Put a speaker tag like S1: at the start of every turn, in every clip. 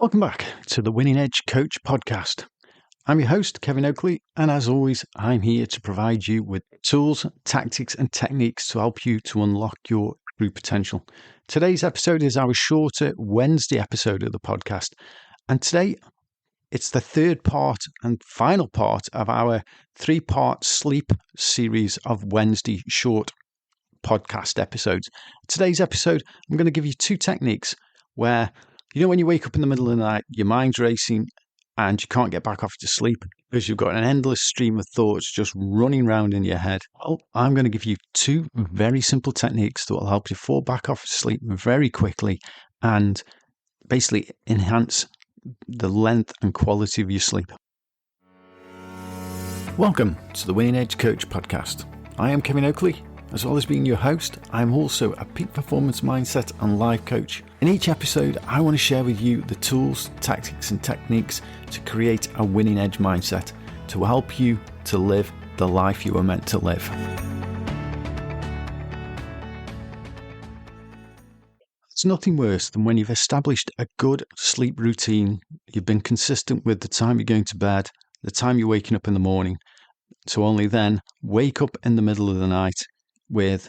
S1: Welcome back to the Winning Edge Coach podcast. I'm your host, Kevin Oakley, and as always, I'm here to provide you with tools, tactics, and techniques to help you to unlock your true potential. Today's episode is our shorter Wednesday episode of the podcast, and today it's the third part and final part of our three-part sleep series of Wednesday short podcast episodes. Today's episode, I'm going to give you two techniques where when you wake up in the middle of the night, your mind's racing and you can't get back off to sleep because you've got an endless stream of thoughts just running around in your head. Well, I'm going to give you two very simple techniques that will help you fall back off to sleep very quickly and basically enhance the length and quality of your sleep. Welcome to the Winning Edge Coach podcast. I am Kevin Oakley. As well as being your host, I'm also a peak performance mindset and life coach. In each episode, I want to share with you the tools, tactics, and techniques to create a winning edge mindset to help you to live the life you were meant to live. It's nothing worse than when you've established a good sleep routine, you've been consistent with the time you're going to bed, the time you're waking up in the morning, to only then wake up in the middle of the night with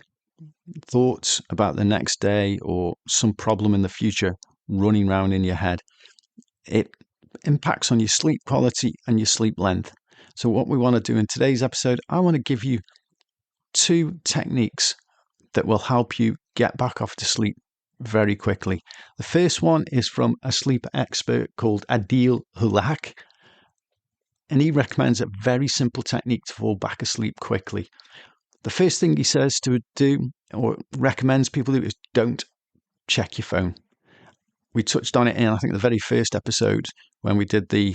S1: thoughts about the next day or some problem in the future running around in your head. It impacts on your sleep quality and your sleep length. So what we want to do in today's episode, I want to give you two techniques that will help you get back off to sleep very quickly. The first one is from a sleep expert called Adil Hulak, and he recommends a very simple technique to fall back asleep quickly. The first thing he says to do or recommends people do is don't check your phone. We touched on it in, I think, the very first episode when we did the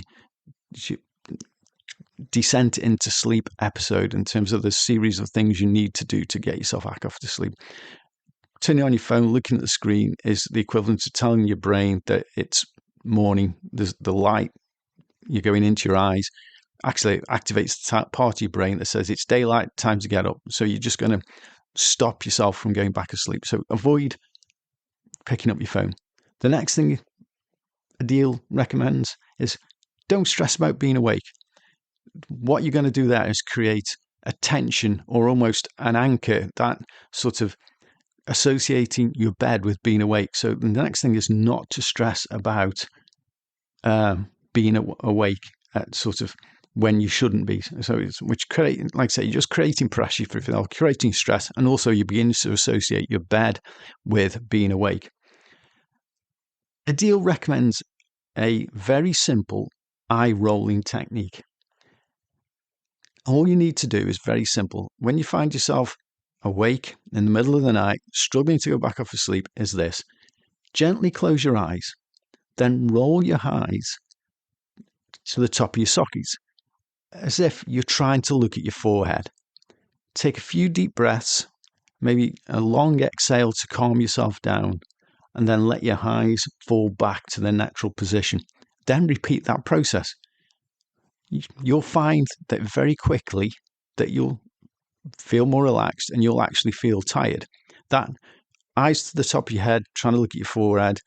S1: descent into sleep episode in terms of the series of things you need to do to get yourself back off to sleep. Turning on your phone, looking at the screen is the equivalent to telling your brain that it's morning. There's the light, you're going into your eyes. Actually, it activates the part of your brain that says it's daylight, time to get up. So you're just going to stop yourself from going back asleep. So avoid picking up your phone. The next thing Adil recommends is don't stress about being awake. What you're going to do there is create a tension or almost an anchor, that sort of associating your bed with being awake. So the next thing is not to stress about being awake at sort of when you shouldn't be. So it's like I say, you're just creating pressure for yourself, creating stress, and also you begin to associate your bed with being awake. Adil recommends a very simple eye rolling technique. All you need to do is very simple. When you find yourself awake in the middle of the night, struggling to go back off to sleep, is this. Gently close your eyes, then roll your eyes to the top of your sockets, as if you're trying to look at your forehead. Take a few deep breaths, maybe a long exhale to calm yourself down, and then let your eyes fall back to their natural position. Then repeat that process. You'll find that very quickly that you'll feel more relaxed and you'll actually feel tired. That eyes to the top of your head, trying to look at your forehead,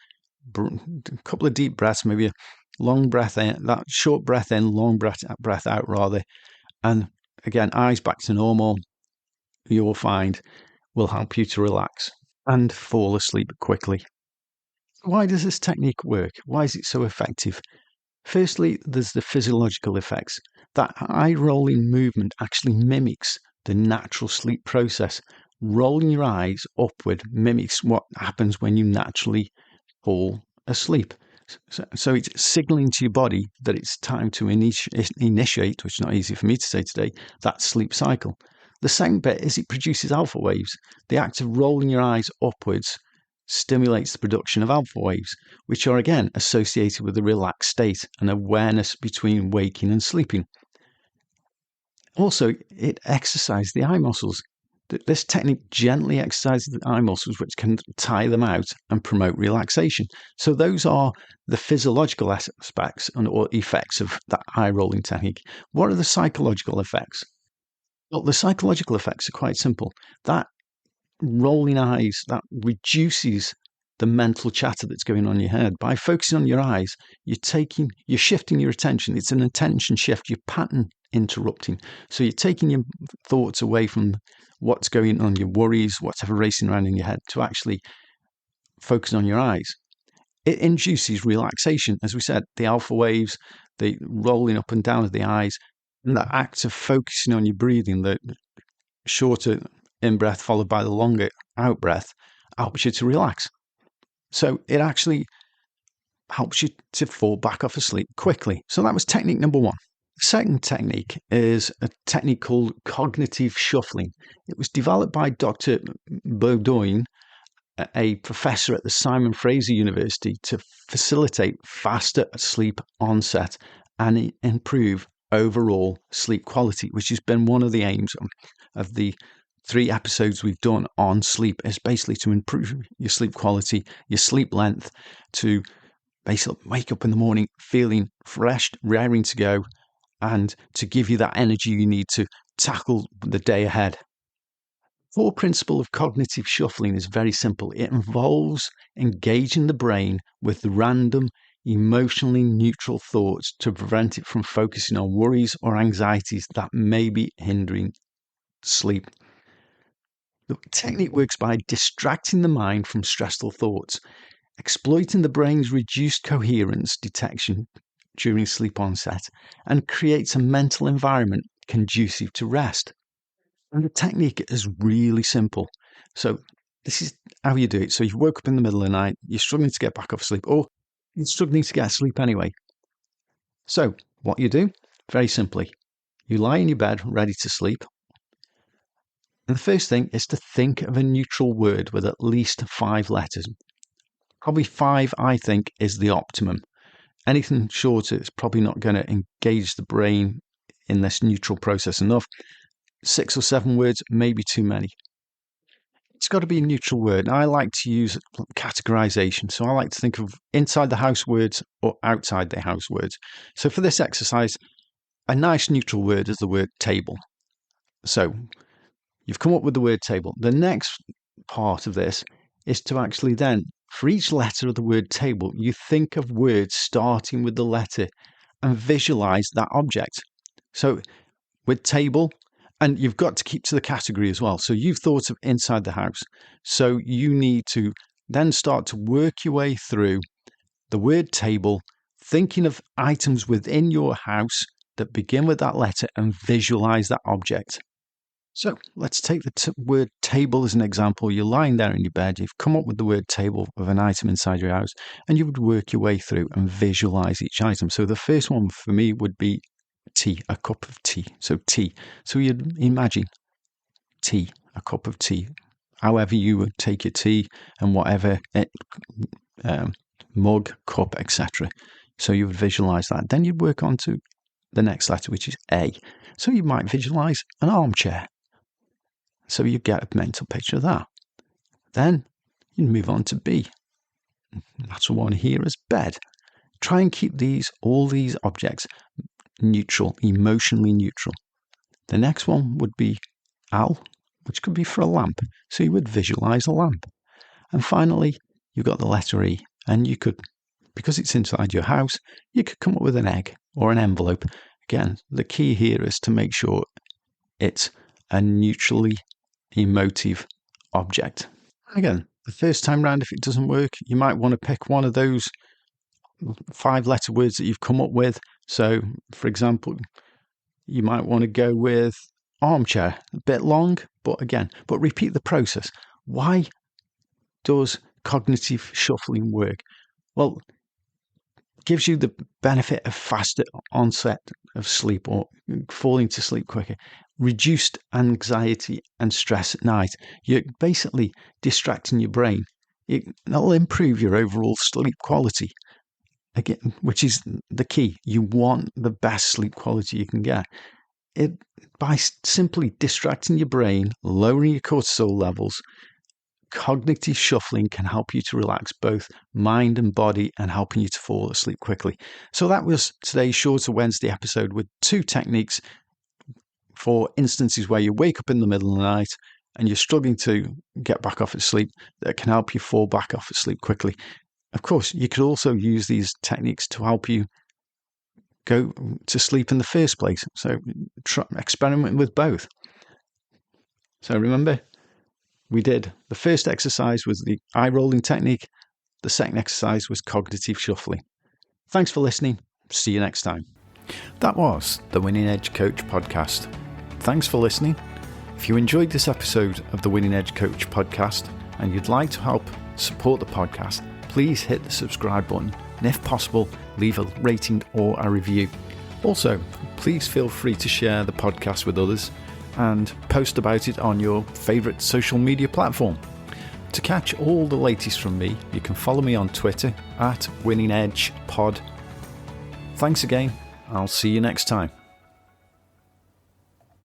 S1: a couple of deep breaths, maybe a long breath in, that short breath in, long breath out rather. And again, eyes back to normal, you'll find will help you to relax and fall asleep quickly. Why does this technique work? Why is it so effective? Firstly, there's the physiological effects. That eye rolling movement actually mimics the natural sleep process. Rolling your eyes upward mimics what happens when you naturally fall asleep. So it's signaling to your body that it's time to initiate, which is not easy for me to say today, that sleep cycle. The second bit is it produces alpha waves. The act of rolling your eyes upwards stimulates the production of alpha waves, which are again associated with a relaxed state and awareness between waking and sleeping. Also, it exercises the eye muscles. This technique gently exercises the eye muscles, which can tire them out and promote relaxation. So those are the physiological aspects or effects of that eye rolling technique. What are the psychological effects? Well, the psychological effects are quite simple. That rolling eyes, that reduces the mental chatter that's going on in your head. By focusing on your eyes, you're shifting your attention. It's an attention shift. You're pattern interrupting. So you're taking your thoughts away from what's going on, your worries, whatever racing around in your head, to actually focus on your eyes. It induces relaxation. As we said, the alpha waves, the rolling up and down of the eyes, and that act of focusing on your breathing, the shorter in-breath followed by the longer out-breath, helps you to relax. So it actually helps you to fall back off asleep quickly. So that was technique number one. The second technique is a technique called cognitive shuffling. It was developed by Dr. Bowdoin, a professor at the Simon Fraser University, to facilitate faster sleep onset and improve overall sleep quality, which has been one of the aims of the 3 episodes we've done on sleep, is basically to improve your sleep quality, your sleep length, to basically wake up in the morning feeling fresh, raring to go, and to give you that energy you need to tackle the day ahead. The core principle of cognitive shuffling is very simple. It involves engaging the brain with random, emotionally neutral thoughts to prevent it from focusing on worries or anxieties that may be hindering sleep. The technique works by distracting the mind from stressful thoughts, exploiting the brain's reduced coherence detection during sleep onset, and creates a mental environment conducive to rest. And the technique is really simple. So this is how you do it. So you woke up in the middle of the night, you're struggling to get back off sleep, or you're struggling to get asleep anyway. So what you do, very simply, you lie in your bed ready to sleep. And the first thing is to think of a neutral word with at least 5 letters. Probably 5, I think, is the optimum. Anything shorter is probably not going to engage the brain in this neutral process enough. 6 or 7 words may be too many. It's got to be a neutral word. I like to use categorization. So I like to think of inside the house words or outside the house words. So for this exercise, a nice neutral word is the word table. So you've come up with the word table. The next part of this is to actually then, for each letter of the word table, you think of words starting with the letter and visualize that object. So with table, and you've got to keep to the category as well. So you've thought of inside the house. So you need to then start to work your way through the word table, thinking of items within your house that begin with that letter and visualize that object. So let's take the word table as an example. You're lying there in your bed. You've come up with the word table of an item inside your house, and you would work your way through and visualize each item. So the first one for me would be tea, a cup of tea. So tea. So you'd imagine tea, a cup of tea. However you would take your tea and whatever mug, cup, etc. So you would visualize that. Then you'd work on to the next letter, which is A. So you might visualize an armchair. So you get a mental picture of that. Then you move on to B. That's the one here is bed. Try and keep all these objects neutral, emotionally neutral. The next one would be L, which could be for a lamp. So you would visualize a lamp. And finally, you've got the letter E. And you could, because it's inside your house, you could come up with an egg or an envelope. Again, the key here is to make sure it's a neutrally emotive object. Again, the first time round, if it doesn't work, you might want to pick one of those 5-letter words that you've come up with. So, for example, you might want to go with armchair. A bit long, but repeat the process. Why does cognitive shuffling work? Well, it gives you the benefit of faster onset of sleep or falling to sleep quicker, reduced anxiety and stress at night. You're basically distracting your brain. That'll improve your overall sleep quality. Again, which is the key. You want the best sleep quality you can get. By simply distracting your brain, lowering your cortisol levels, cognitive shuffling can help you to relax both mind and body and helping you to fall asleep quickly. So that was today's Shorter Wednesday episode with 2 techniques for instances where you wake up in the middle of the night and you're struggling to get back off asleep that can help you fall back off asleep quickly. Of course, you could also use these techniques to help you go to sleep in the first place. So experiment with both. So remember, we did the first exercise was the eye rolling technique. The second exercise was cognitive shuffling. Thanks for listening. See you next time. That was the Winning Edge Coach podcast. Thanks for listening. If you enjoyed this episode of the Winning Edge Coach podcast and you'd like to help support the podcast, please hit the subscribe button and if possible, leave a rating or a review. Also, please feel free to share the podcast with others and post about it on your favourite social media platform. To catch all the latest from me, you can follow me on Twitter @WinningEdgePod. Thanks again. I'll see you next time.